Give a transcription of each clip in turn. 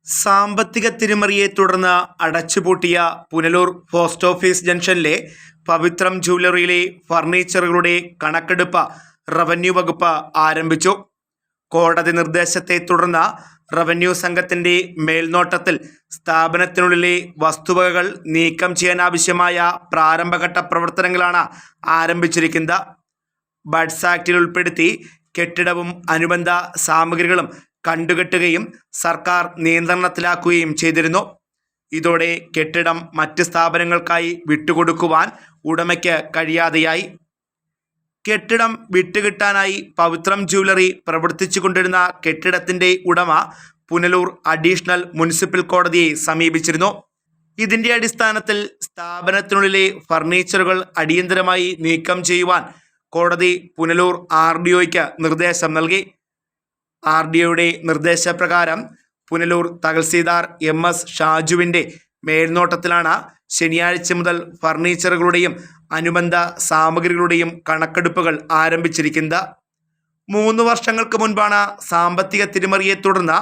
സാമ്പത്തിക തിരിമറിയെ തുടർന്ന് അടച്ചുപൂട്ടിയ Punalur post office ജംഗ്ഷനിലെ പവിത്രം ജ്വല്ലറിയിലെ ഫർണിച്ചറുകളുടെ കണക്കെടുപ്പ് റവന്യൂ വകുപ്പ് ആരംഭിച്ചു. കോടതി നിർദ്ദേശത്തെ തുടർന്ന് റവന്യൂ സംഘത്തിന്റെ മേൽനോട്ടത്തിൽ സ്ഥാപനത്തിനുള്ളിലെ വസ്തുവകകൾ നീക്കം ചെയ്യാനാവശ്യമായ പ്രാരംഭഘട്ട പ്രവർത്തനങ്ങളാണ് ആരംഭിച്ചിരിക്കുന്നത്. ബഡ്സ് ആക്ടിൽ ഉൾപ്പെടുത്തി കെട്ടിടവും അനുബന്ധ സാമഗ്രികളും കണ്ടുകെട്ടുകയും സർക്കാർ നിയന്ത്രണത്തിലാക്കുകയും ചെയ്തിരുന്നു. ഇതോടെ കെട്ടിടം മറ്റ് സ്ഥാപനങ്ങൾക്കായി വിട്ടുകൊടുക്കുവാൻ ഉടമയ്ക്ക് കഴിയാതെയായി. കെട്ടിടം വിട്ടുകിട്ടാനായി പവിത്രം ജ്വല്ലറി പ്രവർത്തിച്ചു കൊണ്ടിരുന്ന കെട്ടിടത്തിന്റെ ഉടമ പുനലൂർ അഡീഷണൽ മുനിസിപ്പൽ കോടതിയെ സമീപിച്ചിരുന്നു. ഇതിന്റെ അടിസ്ഥാനത്തിൽ സ്ഥാപനത്തിനുള്ളിലെ ഫർണിച്ചറുകൾ അടിയന്തരമായി നീക്കം ചെയ്യുവാൻ കോടതി പുനലൂർ RDOയ്ക്ക് നിർദ്ദേശം നൽകി. RDOയുടെ നിർദ്ദേശപ്രകാരം പുനലൂർ തഹസിൽദാർ MS ഷാജുവിൻ്റെ മേൽനോട്ടത്തിലാണ് ശനിയാഴ്ച മുതൽ ഫർണിച്ചറുകളുടെയും അനുബന്ധ സാമഗ്രികളുടെയും കണക്കെടുപ്പുകൾ ആരംഭിച്ചിരിക്കുന്നത്. 3 വർഷങ്ങൾക്ക് മുൻപാണ് സാമ്പത്തിക തിരിമറിയെ തുടർന്ന്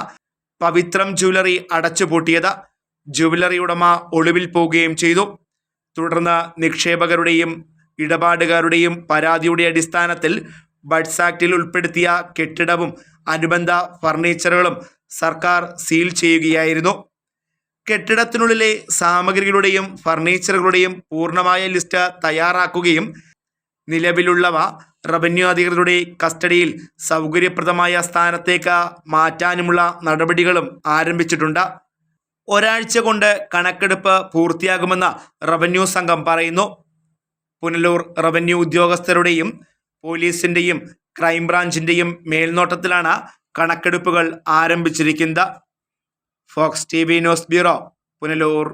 പവിത്രം ജ്വല്ലറി അടച്ചുപൂട്ടിയത്. ജ്വല്ലറി ഉടമ ഒളിവിൽ പോവുകയും ചെയ്തു. തുടർന്ന് നിക്ഷേപകരുടെയും ഇടപാടുകാരുടെയും പരാതിയുടെ അടിസ്ഥാനത്തിൽ ബഡ്സ് ആക്ടിൽ ഉൾപ്പെടുത്തിയ കെട്ടിടവും അനുബന്ധ ഫർണിച്ചറുകളും സർക്കാർ സീൽ ചെയ്യുകയായിരുന്നു. കെട്ടിടത്തിനുള്ളിലെ സാമഗ്രികളുടെയും ഫർണിച്ചറുകളുടെയും പൂർണ്ണമായ ലിസ്റ്റ് തയ്യാറാക്കുകയും നിലവിലുള്ളവ റവന്യൂ അധികൃതരുടെ കസ്റ്റഡിയിൽ സൗകര്യപ്രദമായ സ്ഥാനത്തേക്ക് മാറ്റാനുമുള്ള നടപടികളും ആരംഭിച്ചിട്ടുണ്ട്. ഒരാഴ്ച കൊണ്ട് കണക്കെടുപ്പ് പൂർത്തിയാകുമെന്ന് റവന്യൂ സംഘം പറയുന്നു. പുനലൂർ റവന്യൂ ഉദ്യോഗസ്ഥരുടെയും പോലീസിൻ്റെയും ക്രൈംബ്രാഞ്ചിൻ്റെയും മേൽനോട്ടത്തിലാണ് കണക്കെടുപ്പുകൾ ആരംഭിച്ചിരിക്കുന്നത്. Fox TV news bureau, Punalur.